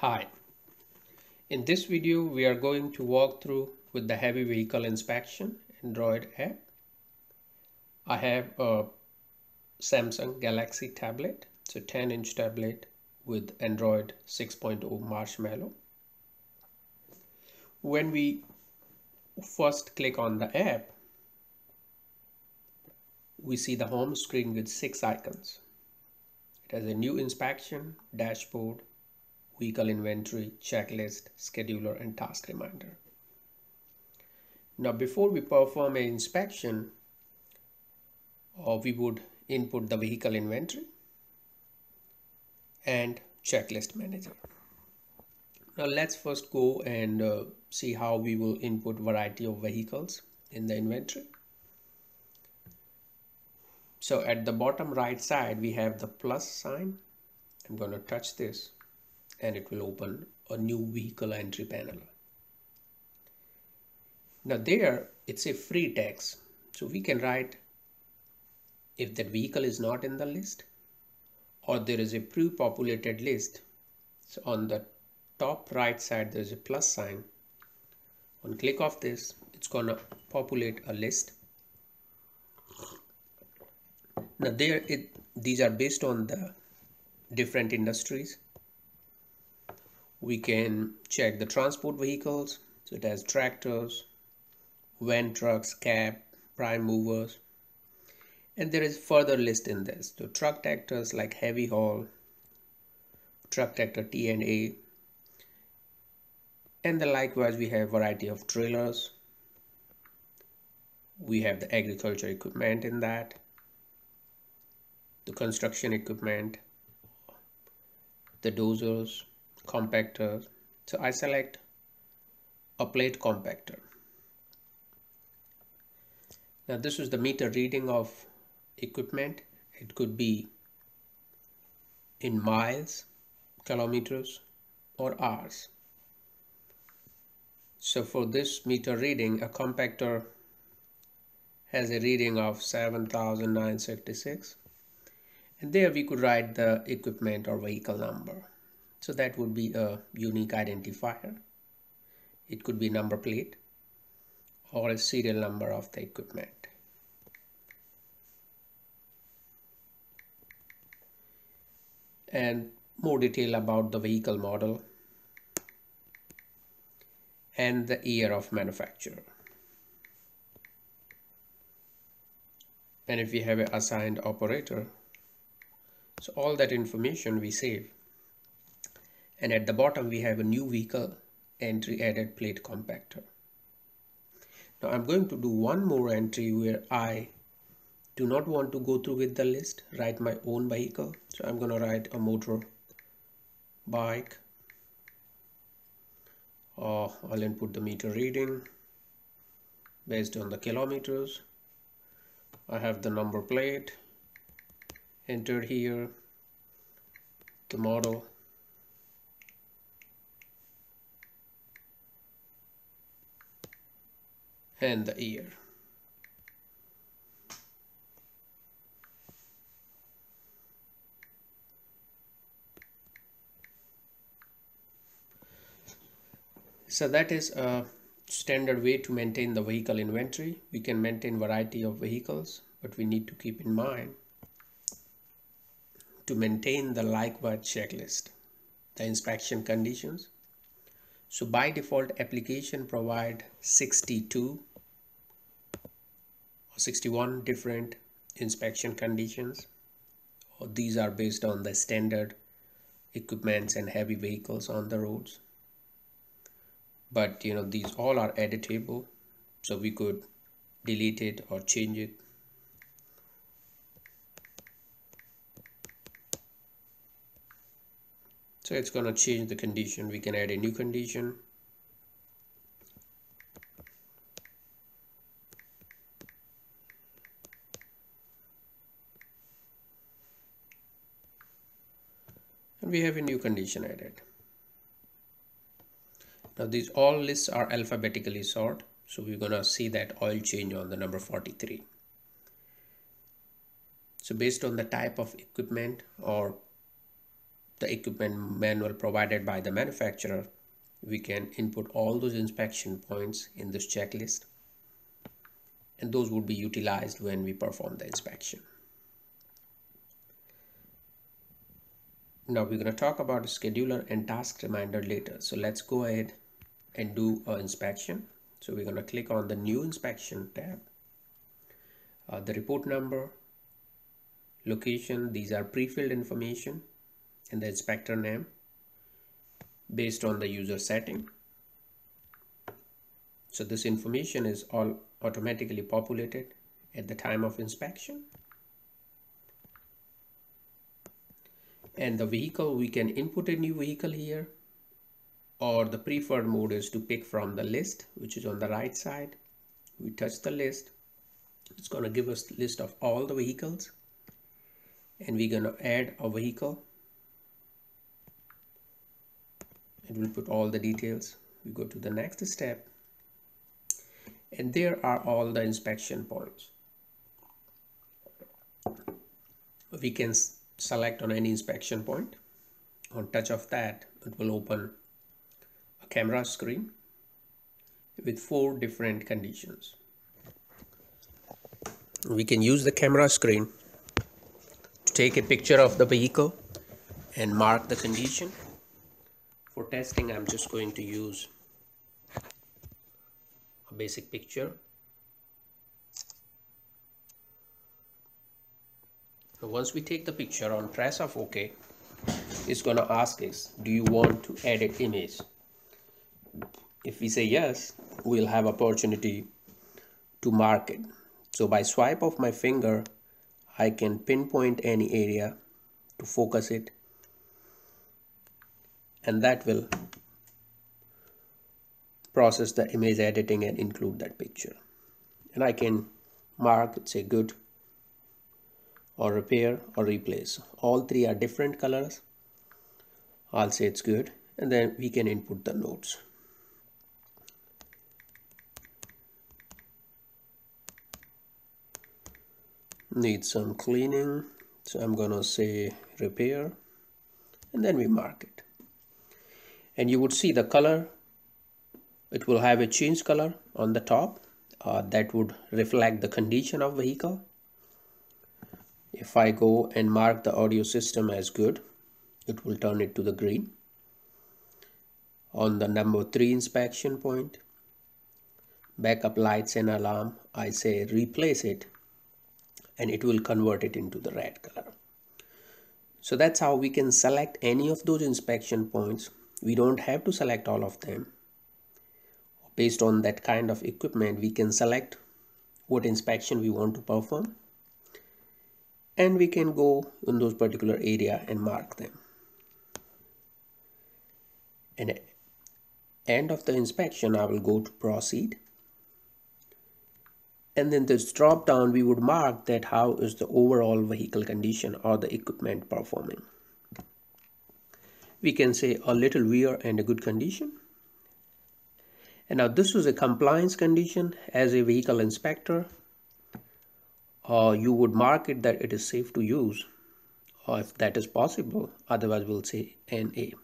Hi, in this video we are going to walk through with the heavy vehicle inspection Android app. I have a Samsung Galaxy tablet, so 10-inch tablet with Android 6.0 Marshmallow. When we first click on the app, we see the home screen with 6 icons. It has a new inspection, dashboard, vehicle inventory, checklist, scheduler, and task reminder. Now, before we perform an inspection, we would input the vehicle inventory and checklist manager. Now, let's first go and see how we will input variety of vehicles in the inventory. So at the bottom right side, we have the plus sign. I'm going to touch this and it will open a new vehicle entry panel. Now there it's a free text, so we can write if that vehicle is not in the list or there is a pre-populated list. So on the top right side there's a plus sign. On click of this, it's gonna populate a list. Now these are based on the different industries. We can check the transport vehicles, so it has tractors, van trucks, cab, prime movers, and there is further list in this. So truck tractors like heavy haul, truck tractor T&A, and then likewise we have variety of trailers. We have the agriculture equipment in that, the construction equipment, the dozers, compactors. So I select a plate compactor. Now this is the meter reading of equipment. It could be in miles, kilometers, or hours. So for this meter reading, a compactor has a reading of 7,966, and there we could write the equipment or vehicle number. So that would be a unique identifier. It could be number plate or a serial number of the equipment. And more detail about the vehicle model and the year of manufacture. And if we have an assigned operator, so all that information we save. And at the bottom we have a new vehicle entry added plate compactor. Now I'm going to do one more entry where I do not want to go through with the list, write my own vehicle. So I'm going to write a motor bike. I'll input the meter reading based on the kilometers. I have the number plate entered here, the model, and the year. So that is a standard way to maintain the vehicle inventory. We can maintain variety of vehicles, but we need to keep in mind to maintain the likewise checklist, the inspection conditions. So by default, application provide 62 or 61 different inspection conditions. These are based on the standard equipments and heavy vehicles on the roads. But these all are editable, so we could delete it or change it. So it's going to change the condition. We can add a new condition. And we have a new condition added. Now these all lists are alphabetically sorted, so we're going to see that oil change on the number 43. So based on the type of equipment or the equipment manual provided by the manufacturer, we can input all those inspection points in this checklist, and those would be utilized when we perform the inspection. Now we're going to talk about scheduler and task reminder later. So let's go ahead and do an inspection. So we're going to click on the new inspection tab. The report number, location, these are pre-filled information, and the inspector name based on the user setting. So this information is all automatically populated at the time of inspection. And the vehicle, we can input a new vehicle here, or the preferred mode is to pick from the list, which is on the right side. We touch the list. It's going to give us a list of all the vehicles, and we're going to add a vehicle. It will put all the details. We go to the next step, and there are all the inspection points. We can select on any inspection point. On touch of that, it will open a camera screen with 4 different conditions. We can use the camera screen to take a picture of the vehicle and mark the condition. For testing, I'm just going to use a basic picture. Once we take the picture, on press of OK, it's going to ask us, do you want to edit image? If we say yes, we'll have opportunity to mark it. So by swipe of my finger, I can pinpoint any area to focus it, and that will process the image editing and include that picture. And I can mark, say good, or repair, or replace. All 3 are different colors. I'll say it's good, and then we can input the notes. Needs some cleaning, so I'm gonna say repair, and then we mark it. And you would see the color, it will have a change color on the top that would reflect the condition of vehicle. If I go and mark the audio system as good, it will turn it to the green. On the number 3 inspection point, backup lights and alarm, I say replace it, and it will convert it into the red color. So that's how we can select any of those inspection points. We don't have to select all of them. Based on that kind of equipment, we can select what inspection we want to perform, and we can go in those particular area and mark them. And at end of the inspection, I will go to proceed. And then this drop down, we would mark that how is the overall vehicle condition or the equipment performing. We can say a little wear and a good condition. And now this is a compliance condition. As a vehicle inspector, you would mark it that it is safe to use, or if that is possible, otherwise we'll say NA.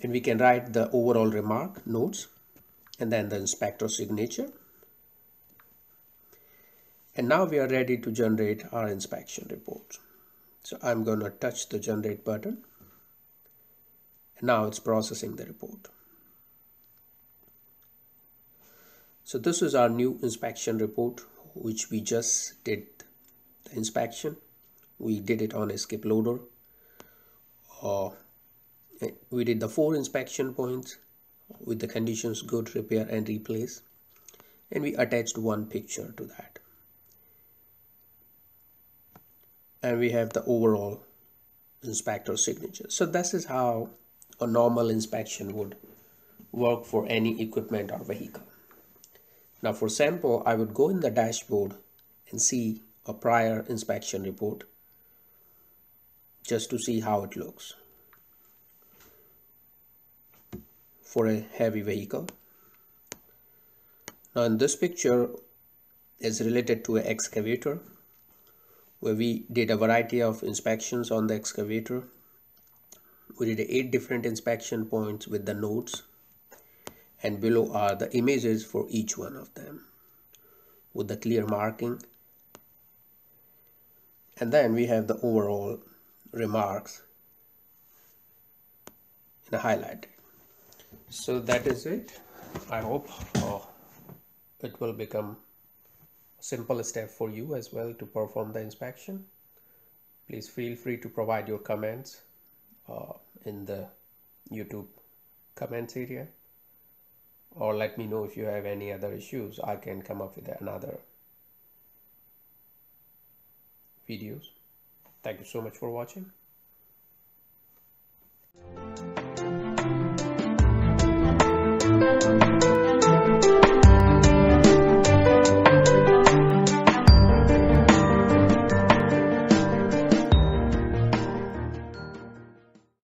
And we can write the overall remark, notes, and then the inspector signature. And now we are ready to generate our inspection report. So I'm going to touch the generate button. And now it's processing the report. So this is our new inspection report, which we just did the inspection. We did it on a skip loader. We did the 4 inspection points with the conditions good, repair, and replace. And we attached 1 picture to that. And we have the overall inspector signature. So this is how a normal inspection would work for any equipment or vehicle. Now for sample, I would go in the dashboard and see a prior inspection report just to see how it looks for a heavy vehicle. Now in this picture is related to an excavator where we did a variety of inspections on the excavator. We did 8 different inspection points with the notes, and below are the images for each one of them with the clear marking. And then we have the overall remarks in a highlighted. So that is it. I hope it will become a simple step for you as well to perform the inspection. Please feel free to provide your comments in the YouTube comments area, or let me know if you have any other issues. I can come up with another videos. Thank you so much for watching.